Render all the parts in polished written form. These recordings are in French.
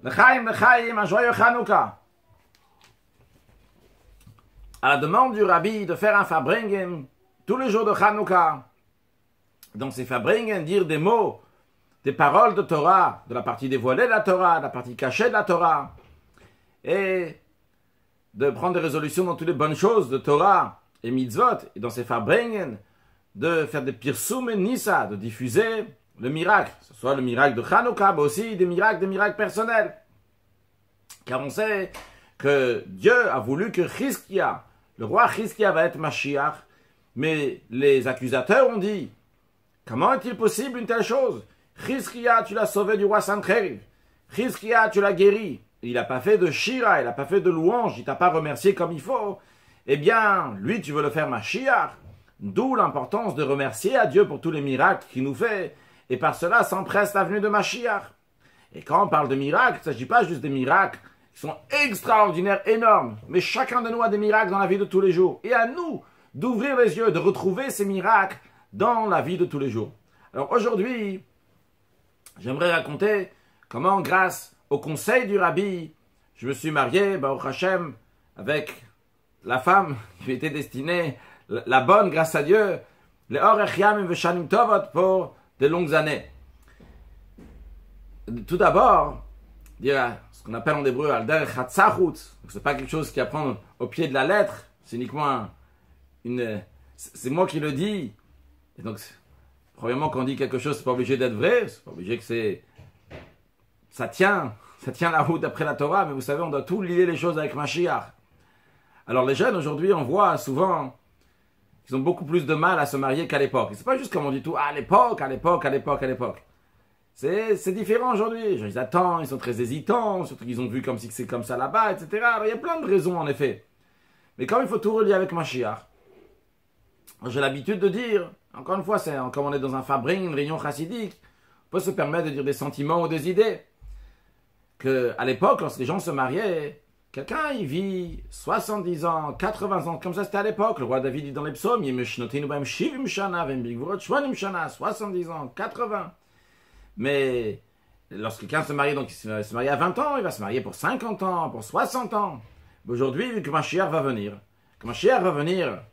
L'chaim, l'chaim, un joyeux Hanouka. À la demande du rabbi de faire un Farbringen tous les jours de Hanouka. Dans ces Farbringen, dire des mots, des paroles de Torah, de la partie dévoilée de la Torah, de la partie cachée de la Torah, et de prendre des résolutions dans toutes les bonnes choses de Torah et mitzvot, et dans ces Farbringen, de faire des pirsum et nissa, de diffuser le miracle, que ce soit le miracle de Hanouka, mais aussi des miracles personnels. Car on sait que Dieu a voulu que Chizkia, le roi Chizkia va être Mashiach, mais les accusateurs ont dit, comment est-il possible une telle chose? Chizkia, tu l'as sauvé du roi Sancheriv. Chizkia, tu l'as guéri. Il n'a pas fait de shira, il n'a pas fait de louange, il t'a pas remercié comme il faut. Eh bien, lui, tu veux le faire Mashiach. D'où l'importance de remercier à Dieu pour tous les miracles qu'il nous fait. Et par cela s'empresse la venue de Mashiach. Et quand on parle de miracles, il ne s'agit pas juste des miracles qui sont extraordinaires, énormes. Mais chacun de nous a des miracles dans la vie de tous les jours. Et à nous d'ouvrir les yeux, de retrouver ces miracles dans la vie de tous les jours. Alors aujourd'hui, j'aimerais raconter comment, grâce au conseil du rabbi, je me suis marié, Baruch Hashem, avec la femme qui était destinée, la bonne, grâce à Dieu, les Orech Yamim Veshanim Tovot, pour de longues années. Tout d'abord, dire ce qu'on appelle en hébreu Alder Chatzachut, ce n'est pas quelque chose qui apprend au pied de la lettre, c'est uniquement c'est moi qui le dis. Et donc, premièrement, quand on dit quelque chose, c'est pas obligé d'être vrai, c'est pas obligé que ça tient la route d'après la Torah, mais vous savez, on doit tout lier les choses avec Mashiach. Alors les jeunes aujourd'hui, on voit souvent qu'ils ont beaucoup plus de mal à se marier qu'à l'époque. C'est pas juste comme on dit tout, à l'époque. C'est différent aujourd'hui. Ils attendent, ils sont très hésitants, surtout qu'ils ont vu comme si c'est comme ça là-bas, etc. Alors il y a plein de raisons en effet. Mais comme il faut tout relier avec Mashiach, j'ai l'habitude de dire, encore une fois, comme on est dans un fabring, une réunion chassidique, on peut se permettre de dire des sentiments ou des idées. Qu'à l'époque, lorsque les gens se mariaient, quelqu'un, il vit 70 ans, 80 ans, comme ça c'était à l'époque. Le roi David dit dans les psaumes, 70 ans, 80. Mais lorsque quelqu'un se marie, donc il se marie à 20 ans, il va se marier pour 50 ans, pour 60 ans. Aujourd'hui, vu que Mashiach va venir,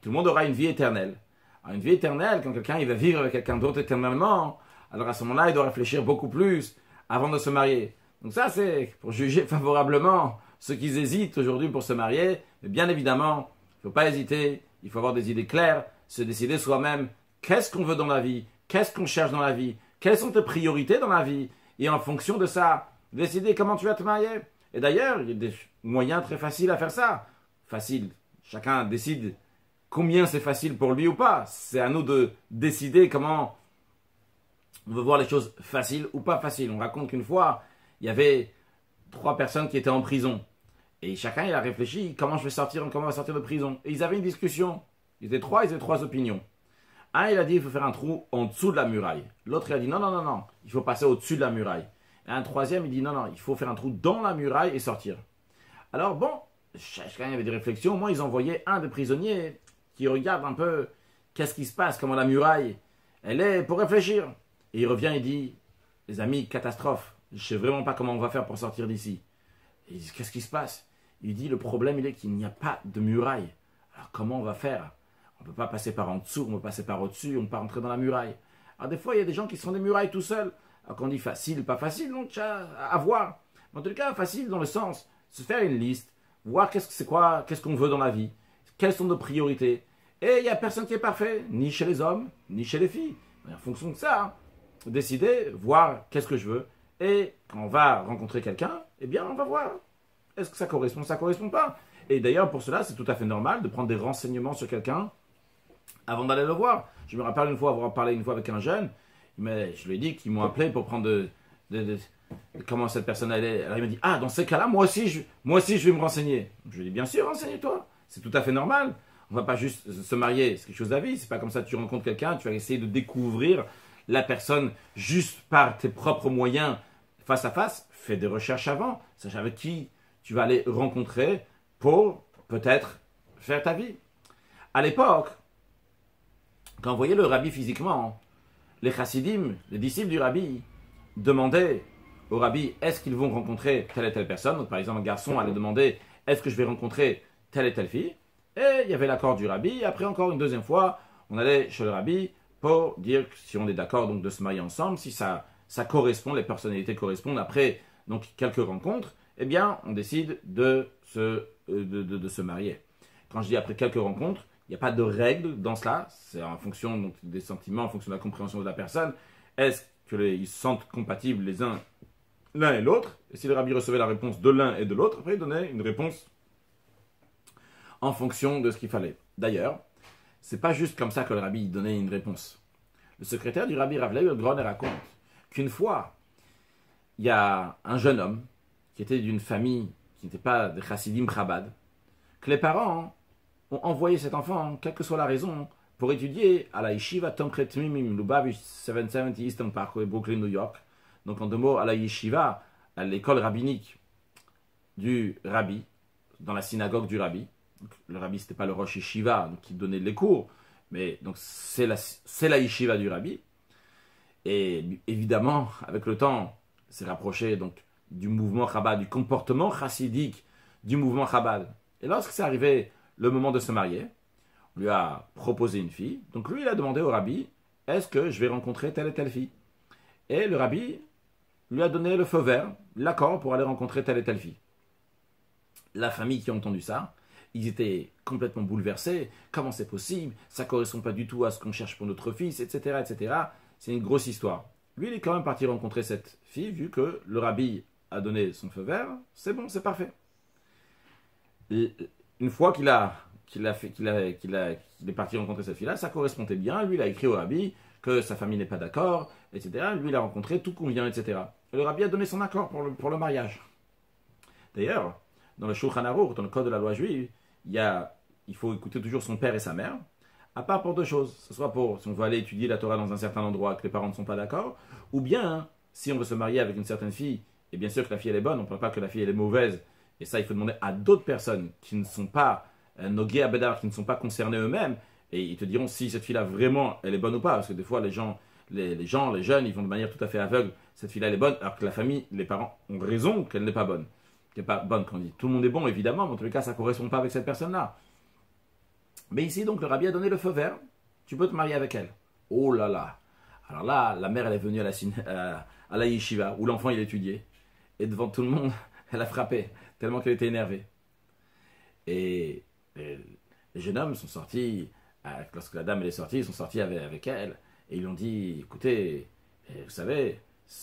tout le monde aura une vie éternelle. Alors, une vie éternelle, quand quelqu'un il va vivre avec quelqu'un d'autre éternellement, alors à ce moment-là, il doit réfléchir beaucoup plus avant de se marier. Donc ça, c'est pour juger favorablement ceux qui hésitent aujourd'hui pour se marier. Mais bien évidemment, il ne faut pas hésiter, il faut avoir des idées claires, se décider soi-même qu'est-ce qu'on veut dans la vie, qu'est-ce qu'on cherche dans la vie, quelles sont tes priorités dans la vie, et en fonction de ça, décider comment tu vas te marier. Et d'ailleurs, il y a des moyens très faciles à faire ça. Facile, chacun décide combien c'est facile pour lui ou pas. C'est à nous de décider comment on veut voir les choses faciles ou pas faciles. On raconte qu'une fois, il y avait 3 personnes qui étaient en prison. Et chacun, il a réfléchi, comment on va sortir de prison. Et ils avaient une discussion. Ils étaient 3 opinions. Un, il a dit, il faut faire un trou en dessous de la muraille. L'autre, il a dit, non, il faut passer au-dessus de la muraille. Et un troisième, il dit, non, il faut faire un trou dans la muraille et sortir. Alors bon, chacun avait des réflexions. Au moins, ils envoyaient un des prisonniers qui regarde un peu qu'est-ce qui se passe, comment la muraille, elle est, pour réfléchir. Et il revient et dit, les amis, catastrophe. Je ne sais vraiment pas comment on va faire pour sortir d'ici. Et il dit, qu'est-ce qui se passe? Il dit, le problème, il est qu'il n'y a pas de muraille. Alors comment on va faire? On ne peut pas passer par en dessous, on peut passer par au-dessus, on ne peut pas rentrer dans la muraille. Alors des fois, il y a des gens qui sont des murailles tout seuls. Alors qu'on dit facile, pas facile, donc à voir. Mais en tout cas, facile dans le sens, se faire une liste, voir qu'est-ce qu'on veut dans la vie, quelles sont nos priorités. Et il n'y a personne qui est parfait, ni chez les hommes, ni chez les filles. Mais en fonction de ça, décider, voir qu'est-ce que je veux. Et quand on va rencontrer quelqu'un, eh bien, on va voir. Est-ce que ça correspond pas. Et d'ailleurs, pour cela, c'est tout à fait normal de prendre des renseignements sur quelqu'un avant d'aller le voir. Je me rappelle avoir parlé une fois avec un jeune, mais je lui ai dit qu'ils m'ont appelé pour prendre comment cette personne allait. Alors il m'a dit, ah, dans ces cas-là, moi aussi, je vais me renseigner. Je lui ai dit, bien sûr, renseigne-toi. C'est tout à fait normal. On ne va pas juste se marier, c'est quelque chose à vie. C'est pas comme ça que tu rencontres quelqu'un, tu vas essayer de découvrir la personne juste par tes propres moyens face à face. Fais des recherches avant, sache avec qui tu vas aller rencontrer pour peut-être faire ta vie. À l'époque, quand on voyait le rabbi physiquement, les chassidim, les disciples du rabbi, demandaient au rabbi, est-ce qu'ils vont rencontrer telle et telle personne. Donc, par exemple, un garçon allait demander, est-ce que je vais rencontrer telle et telle fille? Et il y avait l'accord du rabbi. Après, encore une deuxième fois, on allait chez le rabbi pour dire si on est d'accord donc de se marier ensemble, si ça correspond, les personnalités correspondent. Après donc quelques rencontres, eh bien, on décide de se marier. Quand je dis après quelques rencontres, il n'y a pas de règle dans cela. C'est en fonction donc, des sentiments, en fonction de la compréhension de la personne. Est-ce qu'ils se sentent compatibles les uns l'un et l'autre? Et si le rabbi recevait la réponse de l'un et de l'autre, après il donnait une réponse en fonction de ce qu'il fallait. D'ailleurs, c'est pas juste comme ça que le rabbi donnait une réponse. Le secrétaire du rabbi Rav Levi Groner raconte qu'une fois, il y a un jeune homme qui était d'une famille qui n'était pas de Chassidim Chabad, que les parents ont envoyé cet enfant, quelle que soit la raison, pour étudier à la Yeshiva Tomchet Mimim Lubavitch 770 Eastern Parkway, Brooklyn, New York. Donc en deux mots, à la Yeshiva, à l'école rabbinique du rabbi, dans la synagogue du rabbi. Donc, le rabbi, c'était pas le Rosh Yeshiva qui donnait les cours, mais donc c'est la Yeshiva du rabbi. Et évidemment, avec le temps, c'est rapproché donc du mouvement Chabad, du comportement chassidique du mouvement Chabad. Et lorsque c'est arrivé le moment de se marier, on lui a proposé une fille. Donc lui, il a demandé au rabbi, est-ce que je vais rencontrer telle et telle fille? Et le rabbi lui a donné le feu vert, l'accord pour aller rencontrer telle et telle fille. La famille qui a entendu ça, ils étaient complètement bouleversés. Comment c'est possible? Ça ne correspond pas du tout à ce qu'on cherche pour notre fils, etc., etc. C'est une grosse histoire. Lui, il est quand même parti rencontrer cette fille, vu que le rabbi a donné son feu vert. C'est bon, c'est parfait. Et une fois qu'il est parti rencontrer cette fille-là, ça correspondait bien. Lui, il a écrit au rabbi que sa famille n'est pas d'accord, etc. Lui, il a rencontré, tout convient, etc. Et le rabbi a donné son accord pour le mariage. D'ailleurs, dans le Shulchan Aruch, dans le code de la loi juive, il faut écouter toujours son père et sa mère, à part pour deux choses. Ce soit pour, si on veut aller étudier la Torah dans un certain endroit, que les parents ne sont pas d'accord, ou bien, si on veut se marier avec une certaine fille, et bien sûr que la fille elle est bonne, on ne parle pas que la fille elle est mauvaise, et ça il faut demander à d'autres personnes qui ne sont pas Nogé Abedar, qui ne sont pas concernés eux-mêmes, et ils te diront si cette fille-là vraiment elle est bonne ou pas, parce que des fois les jeunes, ils vont de manière tout à fait aveugle, cette fille-là elle est bonne, alors que la famille, les parents ont raison qu'elle n'est pas bonne. Qu'elle n'est pas bonne quand on dit. Tout le monde est bon évidemment, mais en tous les cas ça ne correspond pas avec cette personne-là. Mais ici donc le rabbi a donné le feu vert, tu peux te marier avec elle. Oh là là. Alors là, la mère elle est venue à la yeshiva, où l'enfant il étudiait, et devant tout le monde, elle a frappé, tellement qu'elle était énervée. Et les jeunes hommes sont sortis, lorsque la dame elle est sortie, ils sont sortis avec elle, et ils lui ont dit, écoutez, vous savez,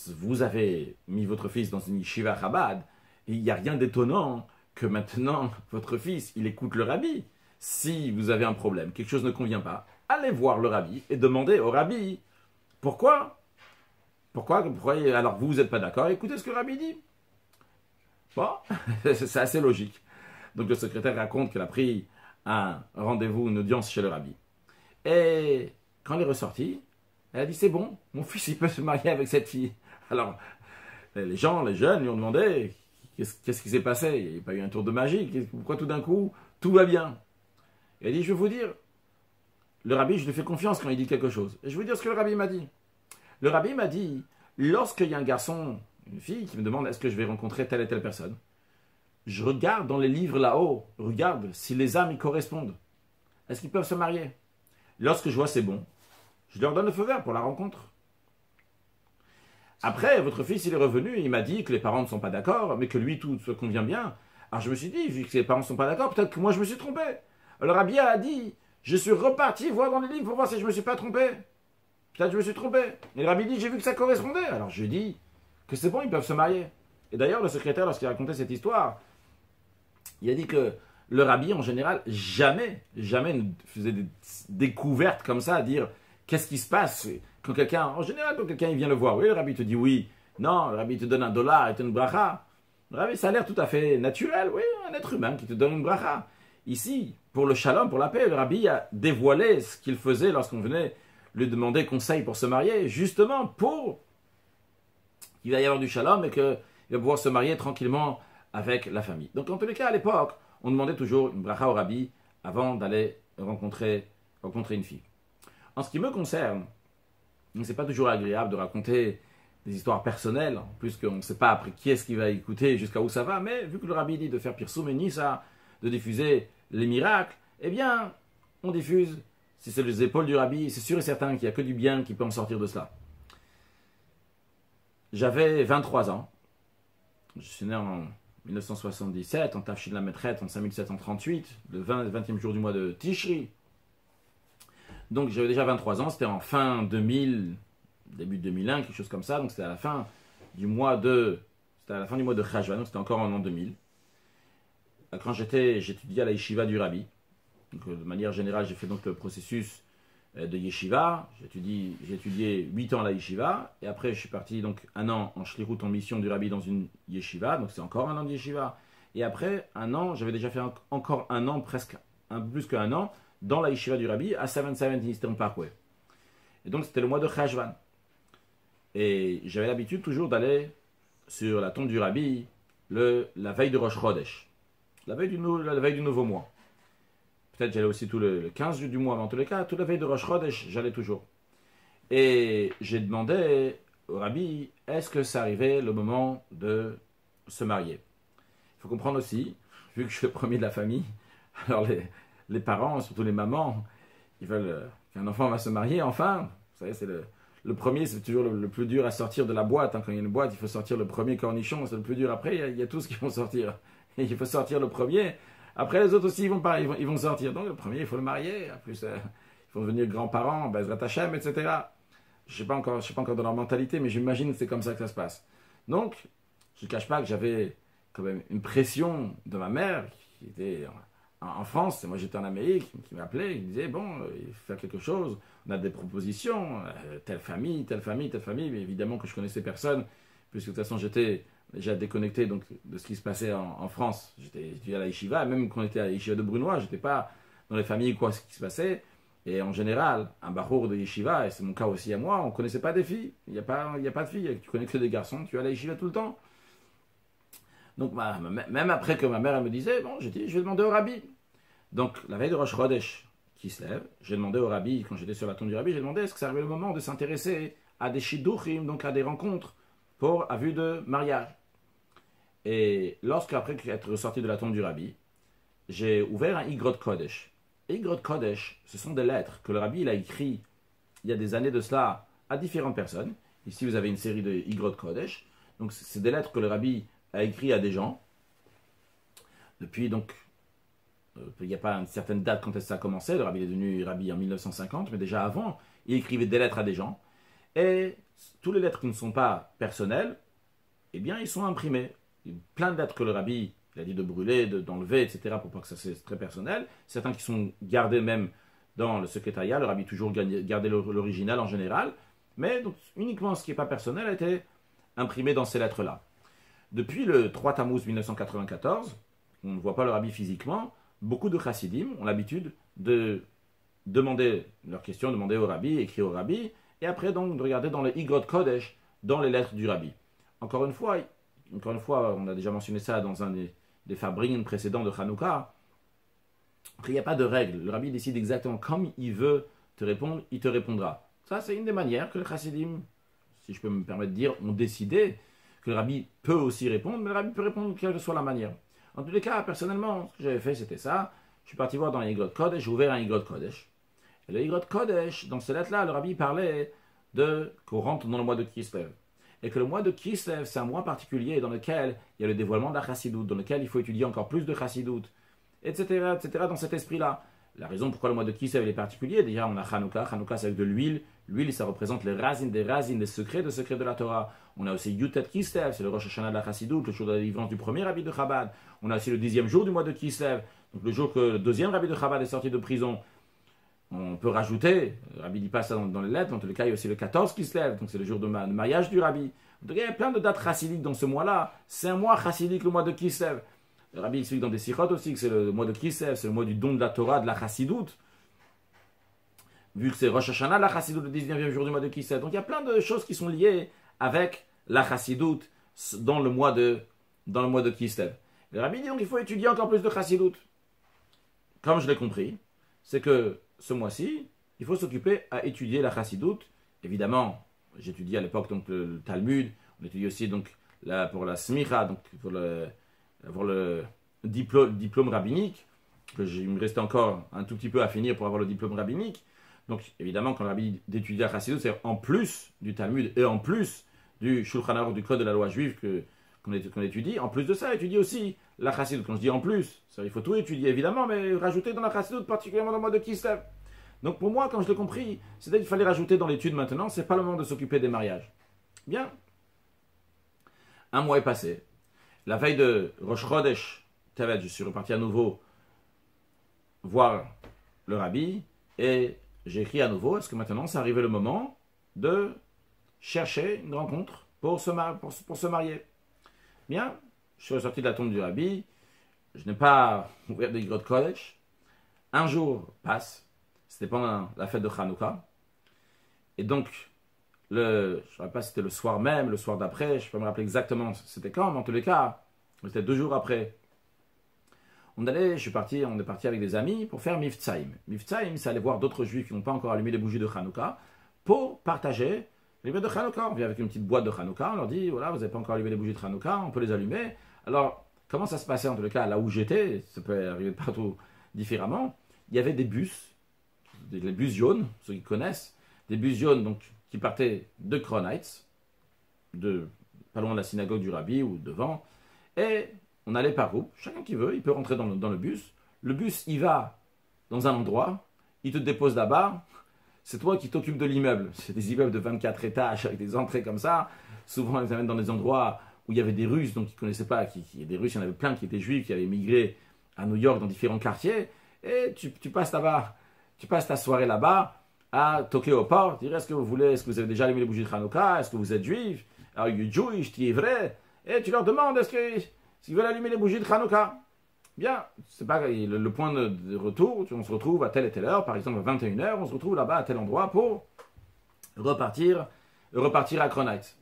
vous avez mis votre fils dans une yeshiva Chabad, et il n'y a rien d'étonnant que maintenant, votre fils, il écoute le rabbi. Si vous avez un problème, quelque chose ne convient pas, allez voir le rabbi et demandez au rabbi, pourquoi alors vous n'êtes pas d'accord, écoutez ce que le rabbi dit. Bon, c'est assez logique. Donc le secrétaire raconte qu'elle a pris un rendez-vous, une audience chez le rabbi. Et quand elle est ressortie, elle a dit c'est bon, mon fils il peut se marier avec cette fille. Alors les jeunes lui ont demandé qu'est-ce qui s'est passé, il n'y a pas eu un tour de magie, pourquoi tout d'un coup tout va bien. Elle a dit je vais vous dire, le rabbi je lui fais confiance quand il dit quelque chose. Et je vais vous dire ce que le rabbi m'a dit. Le rabbi m'a dit, lorsqu'il y a un garçon, une fille qui me demande est-ce que je vais rencontrer telle et telle personne, je regarde dans les livres là-haut, regarde si les âmes y correspondent. Est-ce qu'ils peuvent se marier? Lorsque je vois c'est bon, je leur donne le feu vert pour la rencontre. Après, votre fils, il est revenu, il m'a dit que les parents ne sont pas d'accord, mais que lui, tout se convient bien. Alors je me suis dit, vu que les parents ne sont pas d'accord, peut-être que moi je me suis trompé. Le rabbi a dit, je suis reparti voir dans les livres pour voir si je ne me suis pas trompé. Peut-être que je me suis trompé. Et le rabbi dit, j'ai vu que ça correspondait. Alors je dis que c'est bon, ils peuvent se marier. Et d'ailleurs, le secrétaire, lorsqu'il racontait cette histoire, il a dit que le rabbi, en général, jamais ne faisait des découvertes comme ça, à dire qu'est-ce qui se passe quand quelqu'un, en général, quand quelqu'un il vient le voir, oui, le rabbi te dit oui, non, le rabbi te donne $1 et te donne une bracha. Le rabbi, ça a l'air tout à fait naturel, oui, un être humain qui te donne une bracha. Ici, pour le shalom, pour la paix, le rabbi a dévoilé ce qu'il faisait lorsqu'on venait lui demander conseil pour se marier, justement pour qu'il va y avoir du shalom et qu'il va pouvoir se marier tranquillement avec la famille. Donc, en tous les cas, à l'époque, on demandait toujours une bracha au rabbi avant d'aller rencontrer une fille. En ce qui me concerne, ce n'est pas toujours agréable de raconter des histoires personnelles, en plus qu'on ne sait pas après qui est-ce qui va écouter, jusqu'à où ça va, mais vu que le rabbi dit de faire Pirsum et Nissa, de diffuser les miracles, eh bien, on diffuse, si c'est les épaules du rabbi, c'est sûr et certain qu'il n'y a que du bien qui peut en sortir de cela. J'avais 23 ans, je suis né en 1977, en Tafshin la Metret, en 5738, le 20e jour du mois de Tishri. Donc j'avais déjà 23 ans, c'était en fin 2000, début 2001, quelque chose comme ça, donc c'était à la fin du mois de Cheshvan, donc c'était encore en l'an 2000. Quand j'étudiais à la yeshiva du Rabbi, donc de manière générale j'ai fait donc le processus de yeshiva, j'ai étudié 8 ans à la yeshiva, et après je suis parti donc un an en shlirut, en mission du Rabbi dans une yeshiva, donc c'est encore un an de yeshiva, et après un an, j'avais déjà fait encore un an, presque un peu plus qu'un an, dans la yeshiva du Rabbi à 770 Eastern Parkway. Et donc c'était le mois de Cheshvan. Et j'avais l'habitude toujours d'aller sur la tombe du Rabbi la veille de Rosh Chodesh, la veille du nouveau mois. Peut-être j'allais aussi tout le 15 du mois, mais en tous les cas, toute la veille de Rosh Chodesh, j'allais toujours. Et j'ai demandé au Rabbi, est-ce que ça arrivait le moment de se marier? Il faut comprendre aussi, vu que je suis le premier de la famille, alors les parents, surtout les mamans, ils veulent qu'un enfant va se marier, enfin. Vous savez, c'est le premier, c'est toujours le plus dur à sortir de la boîte. Hein. Quand il y a une boîte, il faut sortir le premier cornichon, c'est le plus dur. Après, il y a tous qui vont sortir. Et il faut sortir le premier. Après, les autres aussi, ils vont sortir. Donc, le premier, il faut le marier. En plus, ils vont devenir grands-parents, Bezrat Hashem, etc. Je ne sais pas encore dans leur mentalité, mais j'imagine que c'est comme ça que ça se passe. Donc, je ne cache pas que j'avais quand même une pression de ma mère, qui était en France, et moi j'étais en Amérique, qui m'appelait, il disait, bon, il faut faire quelque chose, on a des propositions, telle famille, mais évidemment que je connaissais personne, puisque de toute façon j'étais déjà déconnecté donc, de ce qui se passait en France. J'étais à la yeshiva, même quand on était à la yeshiva de Brunois, je n'étais pas dans les familles quoi ce qui se passait, et en général, un barour de yeshiva, et c'est mon cas aussi à moi, on ne connaissait pas des filles, il n'y a pas de filles, tu connais que des garçons, tu es à la yeshiva tout le temps. Donc même après que ma mère elle me disait, bon, j'ai dit, je vais demander au Rabbi. Donc la veille de Rosh Chodesh qui se lève, j'ai demandé au Rabbi, quand j'étais sur la tombe du Rabbi, j'ai demandé est-ce que ça arrivait le moment de s'intéresser à des shidduchim, donc à des rencontres à vue de mariage. Et après être ressorti de la tombe du Rabbi, j'ai ouvert un Igrot Kodesh. Igrot Kodesh, ce sont des lettres que le Rabbi il a écrit il y a des années de cela à différentes personnes. Ici vous avez une série de Igrot Kodesh. Donc c'est des lettres que le Rabbi a écrit à des gens. Depuis donc, il n'y a pas une certaine date quand est-ce que ça a commencé. Le Rabbi est devenu Rabbi en 1950, mais déjà avant, il écrivait des lettres à des gens. Et toutes les lettres qui ne sont pas personnelles, eh bien, ils sont imprimées. Il y a plein de lettres que le Rabbi il a dit de brûler, d'enlever, etc., pour pas que ça soit très personnel. Certains qui sont gardés même dans le secrétariat. Le Rabbi toujours gardé l'original en général. Mais donc, uniquement ce qui n'est pas personnel a été imprimé dans ces lettres-là. Depuis le 3 Tammuz 1994, on ne voit pas le Rabbi physiquement, beaucoup de chassidim ont l'habitude de demander leurs questions, demander au Rabbi, écrire au Rabbi, et après donc de regarder dans le Igrot Kodesh, dans les lettres du Rabbi. Encore une fois, on a déjà mentionné ça dans un des fabrines précédents de Hanouka. Après, il n'y a pas de règle. Le Rabbi décide exactement comme il veut te répondre, il te répondra. Ça, c'est une des manières que les chassidim, si je peux me permettre de dire, ont décidé que le Rabbi peut aussi répondre, mais le Rabbi peut répondre quelle que soit la manière. En tous les cas, personnellement, ce que j'avais fait, c'était ça. Je suis parti voir dans l'Igrot Kodesh, j'ai ouvert un Igrot Kodesh. Et le Igrot Kodesh, dans ces lettres-là, le Rabbi parlait qu'on rentre dans le mois de Kislev. Et que le mois de Kislev, c'est un mois particulier dans lequel il y a le dévoilement de la Chassidut, dans lequel il faut étudier encore plus de Chassidut, etc., dans cet esprit-là. La raison pourquoi le mois de Kislev est particulier, déjà on a Hanouka. Hanouka, c'est avec de l'huile. L'huile, ça représente les racines, les secrets de la Torah. On a aussi Yutet Kislev, c'est le Rosh Hashanah de la Chassidut, le jour de la délivrance du premier rabbi de Chabad. On a aussi le 10e jour du mois de Kislev, donc le jour que le deuxième rabbi de Chabad est sorti de prison. On peut rajouter, le rabbi dit pas ça dans les lettres, dans tous les cas, il y a aussi le 14 Kislev, donc c'est le jour de mariage du rabbi. Donc il y a plein de dates chassidiques dans ce mois-là. C'est un mois chassidique, le mois de Kislev. Le rabbi explique dans des sikhot aussi que c'est le mois de Kislev, c'est le mois du don de la Torah, de la Chassidut. Vu que c'est Rosh Hashanah, la Chassidut, le 19e jour du mois de Kislev. Donc il y a plein de choses qui sont liées avec la Chassidut dans le mois de Kislev. Le rabbi dit donc qu'il faut étudier encore plus de Chassidut. Comme je l'ai compris, c'est que ce mois-ci, il faut s'occuper à étudier la Chassidut. Évidemment, j'étudie à l'époque donc le Talmud, on étudie aussi donc pour la smicha, donc pour avoir le diplôme rabbinique, il me restait encore un tout petit peu à finir pour avoir le diplôme rabbinique. Donc évidemment, quand le rabbi d'étudier la chassidut, c'est en plus du Talmud et en plus du Shulchan Aruch, du code de la loi juive qu'on étudie. En plus de ça, étudier aussi la chassidut. Quand je dis en plus, il faut tout étudier évidemment, mais rajouter dans la chassidut, particulièrement dans le mois de Kislev. Donc pour moi, quand je l'ai compris, c'était qu'il fallait rajouter dans l'étude maintenant, c'est pas le moment de s'occuper des mariages. Bien. Un mois est passé. La veille de Rosh Chodesh Tevet, je suis reparti à nouveau voir le rabbi et j'ai écrit à nouveau, est-ce que maintenant c'est arrivé le moment de chercher une rencontre pour se marier. Bien, je suis ressorti de la tombe du rabbi, je n'ai pas ouvert de grottes Kodesh. Un jour passe, c'était pendant la fête de Hanouka, et donc, je ne sais pas si c'était le soir même, le soir d'après, je ne peux pas me rappeler exactement c'était quand, mais en tous les cas, c'était 2 jours après. On est parti avec des amis pour faire Miftsaïm. Miftsaïm, c'est aller voir d'autres juifs qui n'ont pas encore allumé les bougies de Hanouka pour partager les bougies de Hanouka. On vient avec une petite boîte de Hanouka, on leur dit, voilà, vous n'avez pas encore allumé les bougies de Hanouka, on peut les allumer. Alors, comment ça se passait en tous les cas, là où j'étais, ça peut arriver partout différemment, il y avait des bus, les bus jaunes, ceux qui connaissent, des bus jaunes donc, qui partaient de Crown Heights, pas loin de la synagogue du Rabbi ou devant, et on allait par groupe, chacun qui veut, il peut rentrer dans le bus. Le bus, il va dans un endroit, il te dépose là-bas, c'est toi qui t'occupes de l'immeuble. C'est des immeubles de 24 étages avec des entrées comme ça. Souvent, ils les amènent dans des endroits où il y avait des Russes, donc ils ne connaissaient pas, il y a des Russes, il y en avait plein qui étaient juifs, qui avaient migré à New York dans différents quartiers, et tu passes là-bas, tu passes ta soirée là-bas à toquer aux portes, dire est-ce que vous avez déjà allumé les bougies de Hanouka, est-ce que vous êtes juif, are you Jewish, tu es vrai, et tu leur demandes s'ils veulent allumer les bougies de Hanouka. Bien, c'est pas le point de retour, on se retrouve à telle et telle heure, par exemple à 21h, on se retrouve là-bas à tel endroit pour repartir à Crown Heights.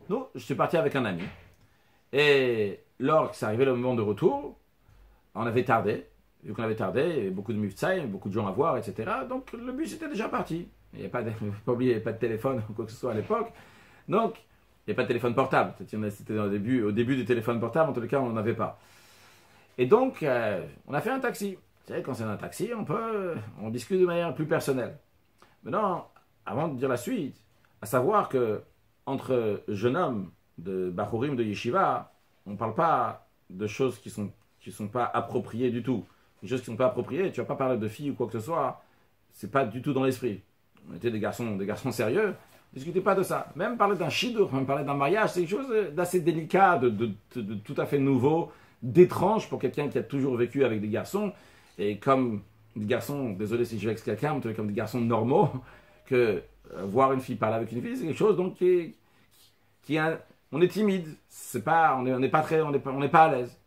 Nous, je suis parti avec un ami, et lorsque c'est arrivé le moment de retour, on avait tardé. Vu qu'on avait tardé, il y avait beaucoup de muftsai, beaucoup de gens à voir, etc. Donc le bus était déjà parti. Il n'y avait pas oublié, il n'y avait pas de téléphone ou quoi que ce soit à l'époque. Donc, il n'y avait pas de téléphone portable. C'était au début du téléphone portable, en tous les cas, on n'en avait pas. Et donc, on a fait un taxi. Vous savez, quand c'est un taxi, on discute de manière plus personnelle. Maintenant, avant de dire la suite, à savoir que entre jeunes hommes de Bachurim, de Yeshiva, on ne parle pas de choses qui sont pas appropriées du tout. Les choses qui ne sont pas appropriées, tu ne vas pas parler de filles ou quoi que ce soit, c'est pas du tout dans l'esprit. On était des garçons sérieux, ne discutez pas de ça. Même parler d'un shidur, même parler d'un mariage, c'est quelque chose d'assez délicat, de tout à fait nouveau, d'étrange pour quelqu'un qui a toujours vécu avec des garçons, et comme des garçons, désolé si je vais avec quelqu'un, mais comme des garçons normaux, que voir une fille parler avec une fille, c'est quelque chose donc on est timide, on n'est pas à l'aise.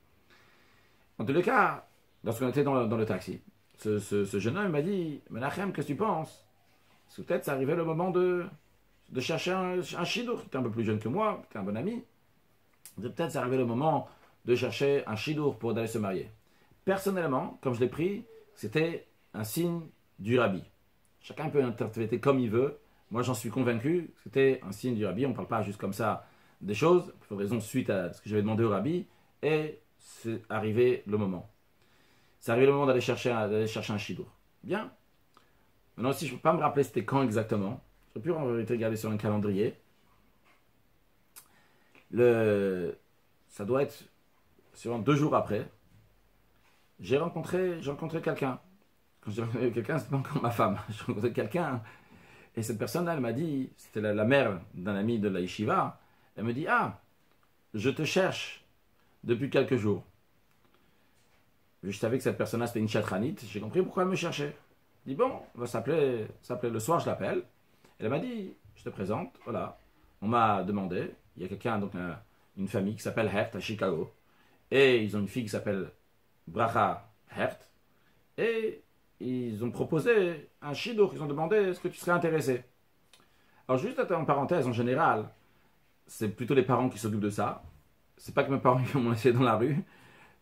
En tous les cas, lorsqu'on était dans le taxi, ce jeune homme m'a dit « Menachem, qu'est-ce que tu penses ?» Parce que peut-être ça arrivait le moment de chercher un shidur, qui était un peu plus jeune que moi, qui était un bon ami. Peut-être ça arrivait le moment de chercher un shidur pour aller se marier. Personnellement, comme je l'ai pris, c'était un signe du rabbi. Chacun peut l'interpréter comme il veut. Moi, j'en suis convaincu, c'était un signe du rabbi. On ne parle pas juste comme ça des choses, pour raison suite à ce que j'avais demandé au rabbi, et c'est arrivé le moment. C'est arrivé le moment d'aller chercher un shidur. Bien. Maintenant aussi, je ne peux pas me rappeler c'était quand exactement. Je peux en vérité regarder sur un calendrier. Ça doit être sur 2 jours après. J'ai rencontré quelqu'un. Quand j'ai rencontré quelqu'un, c'était pas encore ma femme. J'ai rencontré quelqu'un. Et cette personne-là, elle m'a dit, c'était la mère d'un ami de la yeshiva. Elle me dit, ah, je te cherche depuis quelques jours. Je savais que cette personne-là, c'était une chatranite. J'ai compris pourquoi elle me cherchait. Je dis, bon, on va s'appeler le soir, je l'appelle. Elle m'a dit, je te présente, voilà. On m'a demandé, il y a quelqu'un, donc une famille qui s'appelle Hert à Chicago. Et ils ont une fille qui s'appelle Bracha Hert. Et ils ont proposé un shidur, ils ont demandé, est-ce que tu serais intéressé? Alors juste en parenthèse, en général, c'est plutôt les parents qui s'occupent de ça. C'est pas que mes parents m'ont laissé dans la rue.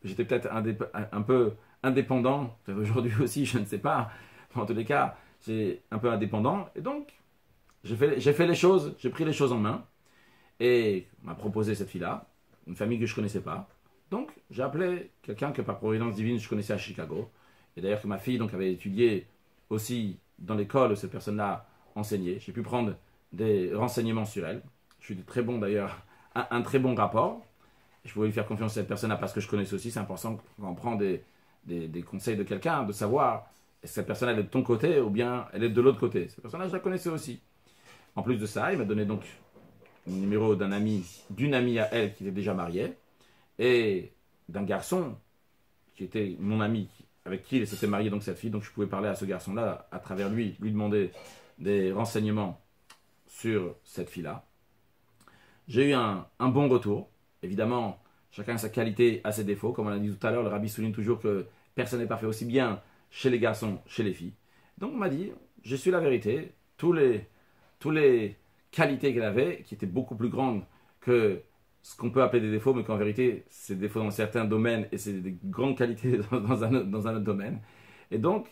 J'étais peut-être un peu indépendant, peut-être aujourd'hui aussi, je ne sais pas. En tous les cas, c'est un peu indépendant. Et donc, j'ai fait les choses, j'ai pris les choses en main. Et on m'a proposé cette fille-là, une famille que je ne connaissais pas. Donc, j'ai appelé quelqu'un que par providence divine, je connaissais à Chicago. Et d'ailleurs que ma fille donc, avait étudié aussi dans l'école où cette personne-là enseignait. J'ai pu prendre des renseignements sur elle. Je suis très bon d'ailleurs, un très bon rapport. Je pouvais lui faire confiance à cette personne-là parce que je connaissais aussi. C'est important quand on prend des conseils de quelqu'un, de savoir est-ce que cette personne elle est de ton côté ou bien elle est de l'autre côté. Cette personne-là, je la connaissais aussi. En plus de ça, il m'a donné donc le numéro d'une amie à elle qui était déjà mariée et d'un garçon qui était mon ami avec qui il s'était marié donc cette fille. Donc je pouvais parler à ce garçon-là à travers lui demander des renseignements sur cette fille-là. J'ai eu un bon retour. Évidemment, chacun a sa qualité, a ses défauts. Comme on l'a dit tout à l'heure, le rabbi souligne toujours que personne n'est parfait, aussi bien chez les garçons, chez les filles. Donc on m'a dit, je suis la vérité, tous les qualités qu'elle avait, qui étaient beaucoup plus grandes que ce qu'on peut appeler des défauts, mais qu'en vérité, c'est des défauts dans certains domaines et c'est des grandes qualités dans un autre domaine. Et donc,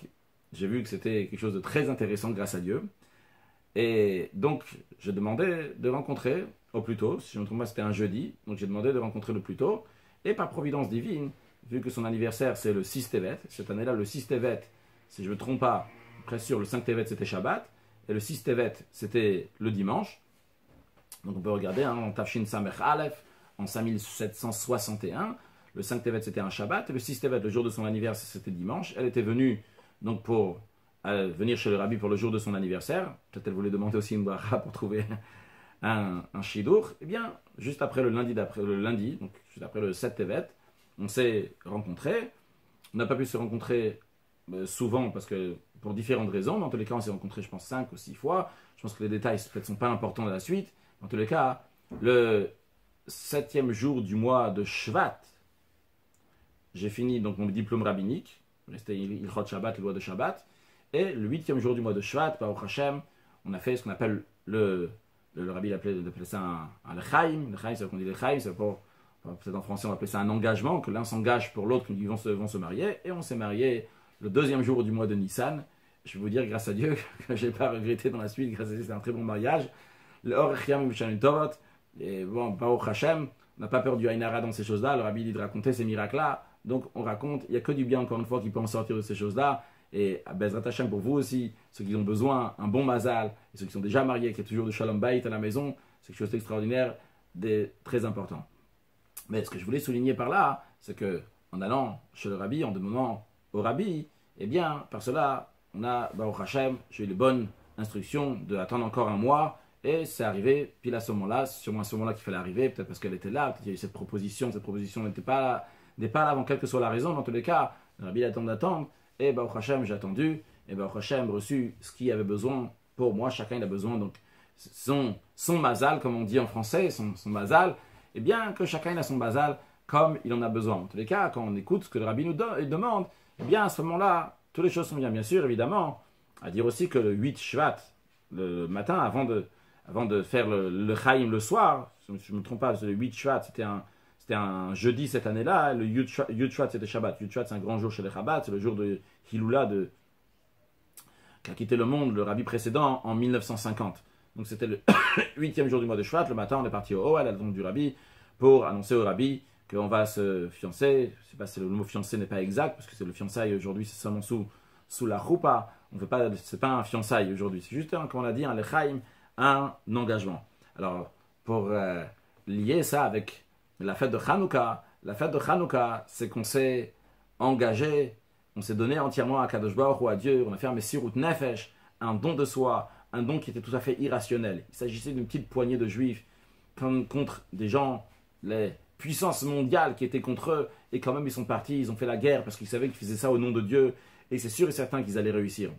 j'ai vu que c'était quelque chose de très intéressant grâce à Dieu. Et donc, j'ai demandé de rencontrer au plus tôt, si je ne me trompe pas, c'était un jeudi, donc j'ai demandé de rencontrer le plus tôt. Et par providence divine, vu que son anniversaire c'est le 6 Tevet, cette année-là, le 6 Tevet, si je ne me trompe pas, presque sûr, le 5 Tevet c'était Shabbat, et le 6 Tevet c'était le dimanche. Donc on peut regarder, en Tafshin Samech Aleph, en 5761, le 5 Tevet c'était un Shabbat, et le 6 Tevet, le jour de son anniversaire, c'était dimanche. Elle était venue donc pour venir chez le rabbi pour le jour de son anniversaire. Peut-être elle voulait demander aussi une bracha pour trouver un shidour. Eh bien, juste après le lundi, donc juste après le 7 Tevet, on s'est rencontrés. On n'a pas pu se rencontrer souvent parce que pour différentes raisons, mais en tous les cas, on s'est rencontrés, je pense, 5 ou 6 fois. Je pense que les détails peut-être sont pas importants dans la suite. En tous les cas, le 7e jour du mois de Shvat, j'ai fini donc mon diplôme rabbinique. Restait Ilchot Shabbat, les lois de Shabbat. Et le 8e jour du mois de Shvat, Baruch Hashem, on a fait ce qu'on appelle le rabbi appelait ça un lechaim. Lechaim, c'est qu'on dit lechaim, c'est pour, peut-être en français on va appeler ça un engagement, que l'un s'engage pour l'autre, qu'ils vont se marier. Et on s'est marié le 2e jour du mois de Nissan. Je vais vous dire, grâce à Dieu, que je n'ai pas regretté dans la suite, grâce à Dieu, c'était un très bon mariage. Le Orechiam Mishanim Torot, et bon, Baruch Hashem, on n'a pas peur du Ainara dans ces choses-là. Le rabbi dit de raconter ces miracles-là. Donc on raconte, il n'y a que du bien encore une fois qui peut en sortir de ces choses-là. Et à Bezrat Hashem pour vous aussi, ceux qui ont besoin, un bon mazal, et ceux qui sont déjà mariés, qui ont toujours de Shalom Bayit à la maison, c'est quelque chose d'extraordinaire, très important. Mais ce que je voulais souligner par là, c'est que en allant chez le rabbi, en demandant au rabbi, eh bien, par cela, on a, Baruch Hashem, j'ai eu les bonnes instructions d'attendre encore un mois, et c'est arrivé, pile à ce moment-là, c'est sûrement à ce moment-là qu'il fallait arriver, peut-être parce qu'elle était là, peut-être qu'il y a eu cette proposition n'était pas là avant quelle que soit la raison, dans tous les cas, le rabbi attend d'attendre, et Baruch Hashem, j'ai attendu, et Baruch Hashem reçu ce qu'il avait besoin pour moi. Chacun il a besoin, donc son mazal, comme on dit en français, son mazal, et bien que chacun il a son mazal comme il en a besoin. En tous les cas, quand on écoute ce que le rabbi nous demande, et bien à ce moment-là, toutes les choses sont bien sûr, évidemment, à dire aussi que le 8 Shvat, le matin, avant de faire le Chaim le soir, si je ne me trompe pas, le 8 Shvat, c'était un jeudi cette année-là, le Yud Shvat c'était Shabbat. Yud Shvat c'est un grand jour chez les Chabad, c'est le jour de Hiloula qui a quitté le monde, le rabbi précédent, en 1950. Donc c'était le 8e jour du mois de Shvat, le matin on est parti au Ohel, à la tombe du rabbi, pour annoncer au rabbi qu'on va se fiancer. Je ne sais pas si le mot fiancé n'est pas exact, parce que c'est le fiançailles aujourd'hui, c'est seulement sous la choupa. On fait pas, c'est pas un fiançailles aujourd'hui, c'est juste, comme on a dit, un lechaim, un engagement. Alors, pour lier ça avec la fête de Hanouka, c'est qu'on s'est engagé, on s'est donné entièrement à Kadosh Baruch Hu, à Dieu, on a fait un Messirut Nefesh, un don de soi, un don qui était tout à fait irrationnel. Il s'agissait d'une petite poignée de juifs contre des gens, les puissances mondiales qui étaient contre eux, et quand même ils sont partis, ils ont fait la guerre parce qu'ils savaient qu'ils faisaient ça au nom de Dieu, et c'est sûr et certain qu'ils allaient réussir.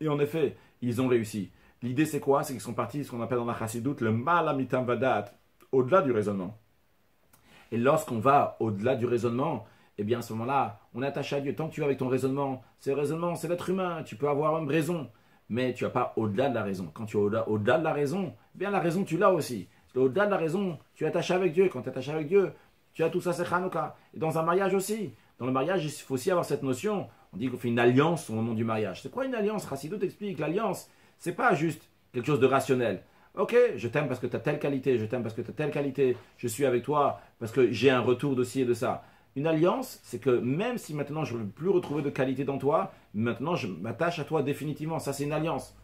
Et en effet, ils ont réussi. L'idée c'est quoi? C'est qu'ils sont partis, ce qu'on appelle dans la Chassidoute, le Malamitam Vadat, au-delà du raisonnement. Et lorsqu'on va au-delà du raisonnement, eh bien à ce moment-là, on est attaché à Dieu. Tant que tu es avec ton raisonnement, c'est l'être humain, tu peux avoir une raison, mais tu n'as pas au-delà de la raison. Quand tu es au-delà de la raison, eh bien la raison tu l'as aussi. Au-delà de la raison, tu es attaché avec Dieu. Quand tu es attaché avec Dieu, tu as tout ça, c'est Hanouka. Et dans un mariage aussi. Dans le mariage, il faut aussi avoir cette notion. On dit qu'on fait une alliance au moment du mariage. C'est quoi une alliance? Chassidut explique, l'alliance, c'est pas juste quelque chose de rationnel. Ok, je t'aime parce que tu as telle qualité, je t'aime parce que tu as telle qualité, je suis avec toi parce que j'ai un retour de ci et de ça. Une alliance, c'est que même si maintenant je ne veux plus retrouver de qualité dans toi, maintenant je m'attache à toi définitivement. Ça, c'est une alliance.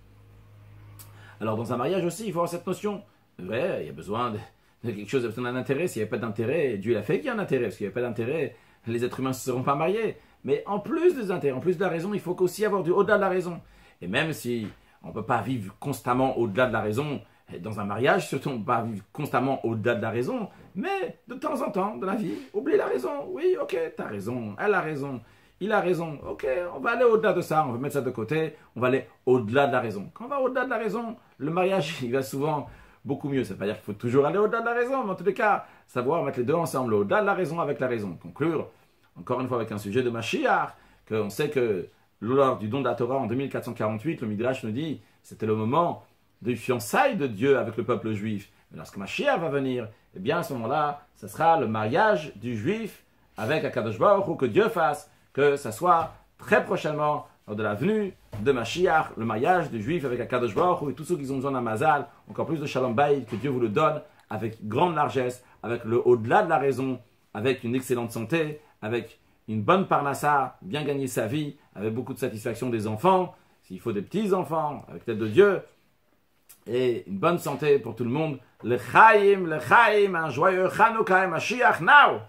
Alors, dans un mariage aussi, il faut avoir cette notion. Ouais, il y a besoin de quelque chose, il y a besoin d'un intérêt. S'il n'y avait pas d'intérêt, Dieu l'a fait qu'il y a un intérêt. Parce qu'il n'y a pas d'intérêt, les êtres humains ne se seront pas mariés. Mais en plus des intérêts, en plus de la raison, il faut aussi avoir du au-delà de la raison. Et même si on ne peut pas vivre constamment au-delà de la raison, dans un mariage, surtout on ne peut pas vivre constamment au-delà de la raison, mais de temps en temps, dans la vie, oublie la raison. Oui, ok, tu as raison, elle a raison, il a raison. Ok, on va aller au-delà de ça, on va mettre ça de côté, on va aller au-delà de la raison. Quand on va au-delà de la raison, le mariage, il va souvent beaucoup mieux. Ça ne veut pas dire qu'il faut toujours aller au-delà de la raison, mais en tous les cas, savoir mettre les deux ensemble, au-delà de la raison avec la raison. Conclure, encore une fois, avec un sujet de Mashiach, qu'on sait que lors du don de la Torah en 2448, le Midrash nous dit, c'était le moment de fiançailles de Dieu avec le peuple juif. Mais lorsque Mashiach va venir, eh bien à ce moment-là, ce sera le mariage du juif avec Akadosh Baruch Hu, que Dieu fasse, que ça soit très prochainement, lors de la venue de Mashiach, le mariage du juif avec Akadosh Baruch Hu et tous ceux qui ont besoin d'un mazal, encore plus de Shalom Bayit, que Dieu vous le donne avec grande largesse, avec le au-delà de la raison, avec une excellente santé, avec une bonne parnassa, bien gagner sa vie, avec beaucoup de satisfaction des enfants, s'il faut des petits-enfants, avec l'aide de Dieu, et une bonne santé pour tout le monde. Le Chaim, un joyeux Chanukah et Mashiach now!